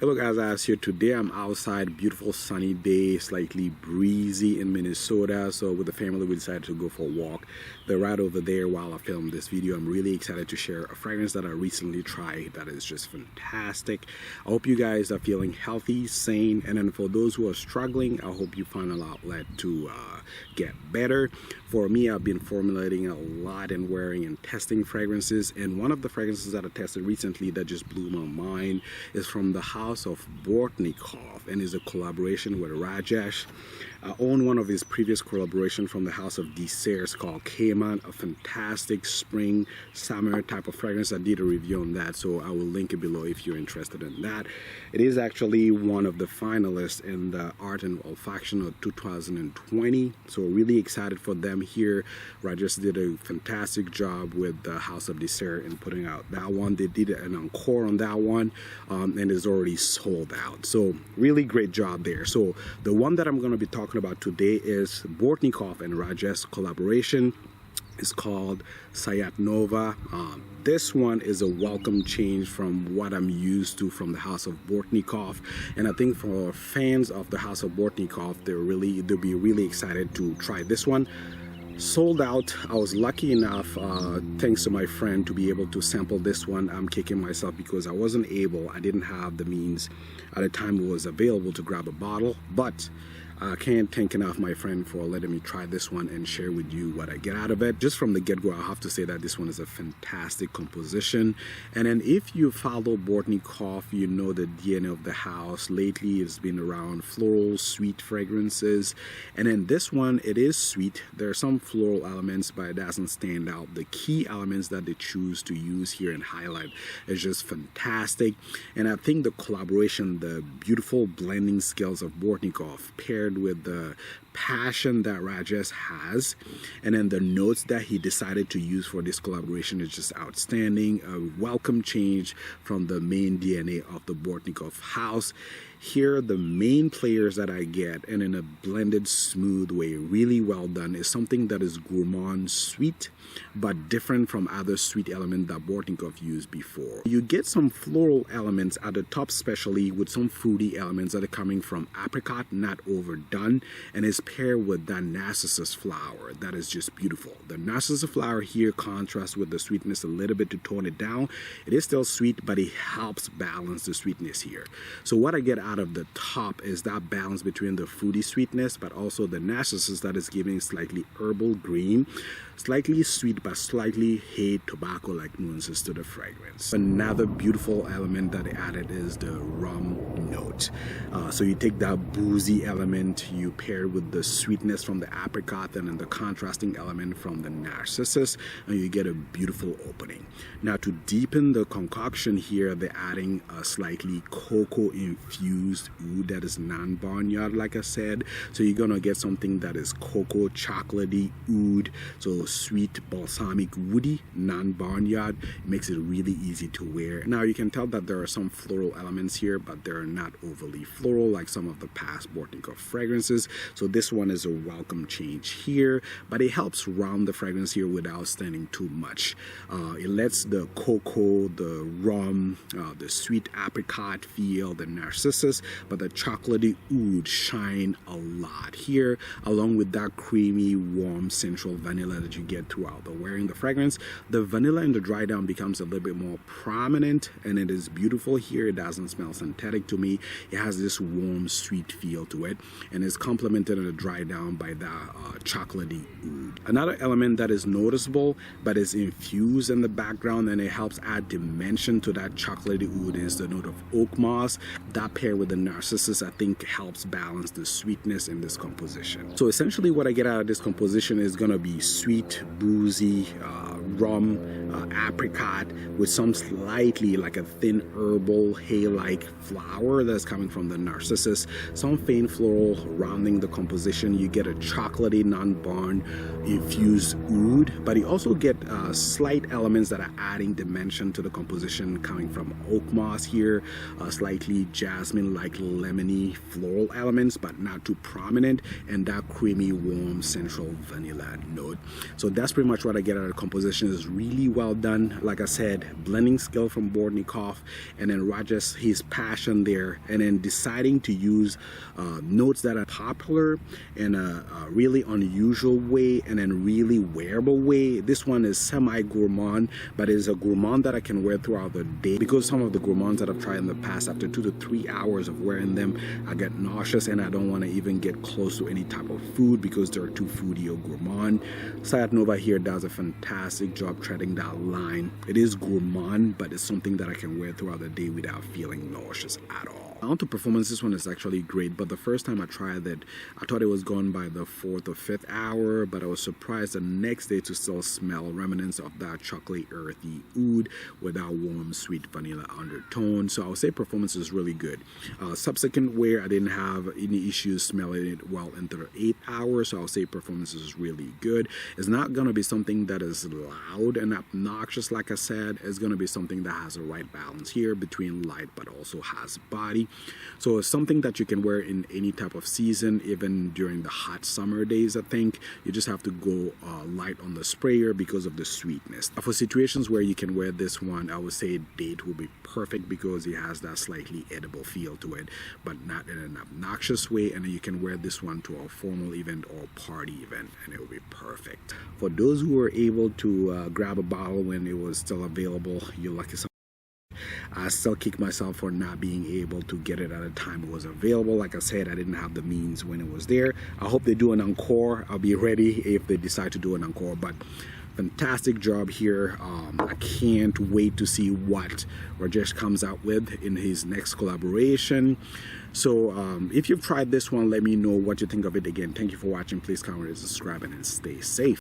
Hello guys, as here today I'm outside, beautiful sunny day, slightly breezy in Minnesota. So with the family we decided to go for a walk. They're right over there while I film this video. I'm really excited to share a fragrance that I recently tried that is just fantastic. I hope you guys are feeling healthy, sane, and then for those who are struggling, I hope you find an outlet to get better. For me, I've been formulating a lot and wearing and testing fragrances, and one of the fragrances that I tested recently that just blew my mind is from the house of Bortnikoff and is a collaboration with Rajesh. I own one of his previous collaboration from the house of Desserts called Cayman, a fantastic spring summer type of fragrance. I did a review on that, so I will link it below if you're interested in that. It is actually one of the finalists in the Art and Olfaction of 2020, so really excited for them here. Rajesh did a fantastic job with the house of Desserts in putting out that one. They did an encore on that one, and is already sold out, so really great job there. So the one that I'm going to be talking about today is Bortnikoff and Rajesh collaboration. It's called Sayat Nova. This one is a welcome change from what I'm used to from the house of Bortnikoff, and I think for fans of the house of Bortnikoff, they'll be really excited to try this one. Sold out. I was lucky enough, thanks to my friend, to be able to sample this one. I'm kicking myself because I didn't have the means at the time it was available to grab a bottle, but I can't thank enough my friend for letting me try this one and share with you what I get out of it. Just from the get-go, I have to say that this one is a fantastic composition. And then if you follow Bortnikoff, you know the DNA of the house. Lately, it's been around floral, sweet fragrances. And then this one, it is sweet. There are some floral elements, but it doesn't stand out. The key elements that they choose to use here and highlight is just fantastic. And I think the collaboration, the beautiful blending skills of Bortnikoff paired with the passion that Rajesh has, and then the notes that he decided to use for this collaboration is just outstanding. A welcome change from the main DNA of the Bortnikoff house. Here, the main players that I get, and in a blended, smooth way, really well done, is something that is gourmand sweet, but different from other sweet elements that Bortnikoff used before. You get some floral elements at the top, especially with some fruity elements that are coming from apricot, not overdone, and is paired with that narcissus flower that is just beautiful. The narcissus flower here contrasts with the sweetness a little bit to tone it down. It is still sweet, but it helps balance the sweetness here. So what I get out of the top is that balance between the fruity sweetness, but also the narcissus that is giving slightly herbal green, slightly sweet, but slightly hay tobacco-like nuances to the fragrance. Another beautiful element that they added is the rum note. So you take that boozy element, you pair it with the sweetness from the apricot and then the contrasting element from the narcissus, and you get a beautiful opening. Now, to deepen the concoction here, they're adding a slightly cocoa-infused oud that is non-barnyard, like I said. So you're gonna get something that is cocoa, chocolatey oud, so sweet, balsamic, woody, non-barnyard. It makes it really easy to wear. Now, you can tell that there are some floral elements here, but they're not overly floral like some of the past Bortnikoff fragrances. So this one is a welcome change here, but it helps round the fragrance here without standing too much. It lets the cocoa, the rum, the sweet apricot feel, the narcissus, but the chocolatey oud shine a lot here, along with that creamy, warm, central vanilla that you get throughout the wearing the fragrance. The vanilla in the dry down becomes a little bit more prominent, and it is beautiful here. It doesn't smell synthetic to me. It has this warm, sweet feel to it, and is complemented in the dry down by that chocolatey oud. Another element that is noticeable but is infused in the background, and it helps add dimension to that chocolatey oud, is the note of oak moss. That paired with the narcissus, I think, helps balance the sweetness in this composition. So essentially what I get out of this composition is gonna be sweet, boozy, rum, apricot, with some slightly like a thin herbal hay-like flower that's coming from the narcissus, some faint floral rounding the composition. You get a chocolatey, non-barn infused oud, but you also get slight elements that are adding dimension to the composition coming from oak moss here, slightly jasmine-like lemony floral elements, but not too prominent, and that creamy, warm, central vanilla note. So that's pretty much what I get out of the composition. collaboration is really well done. Like I said, blending skill from Bortnikoff, and then Rajesh, his passion there, and then deciding to use notes that are popular in a really unusual way and then really wearable way. This one is semi-gourmand, but it's a gourmand that I can wear throughout the day, because some of the gourmands that I've tried in the past, after 2 to 3 hours of wearing them, I get nauseous and I don't want to even get close to any type of food because they're too foodie or gourmand. Sayat Nova here does a fantastic job treading that line. It is gourmand, but it's something that I can wear throughout the day without feeling nauseous at all. On to performance, this one is actually great, but the first time I tried it, I thought it was gone by the 4th or 5th hour, but I was surprised the next day to still smell remnants of that chocolate earthy oud with that warm sweet vanilla undertone. So I would say performance is really good. Subsequent wear, I didn't have any issues smelling it well into the 8th hour, so I'll say performance is really good. It's not going to be something that is loud and obnoxious, like I said. It's going to be something that has the right balance here between light but also has body. So it's something that you can wear in any type of season, even during the hot summer days. I think you just have to go light on the sprayer because of the sweetness. For situations where you can wear this one, I would say date will be perfect because it has that slightly edible feel to it, but not in an obnoxious way. And then you can wear this one to a formal event or party event and it will be perfect. For those who were able to grab a bottle when it was still available, you're lucky. I still kick myself for not being able to get it at a time it was available. Like I said, I didn't have the means when it was there. I hope they do an encore. I'll be ready if they decide to do an encore, but fantastic job here. I can't wait to see what Rajesh comes out with in his next collaboration. So if you've tried this one, let me know what you think of it. Again, thank you for watching. Please comment and subscribe and stay safe.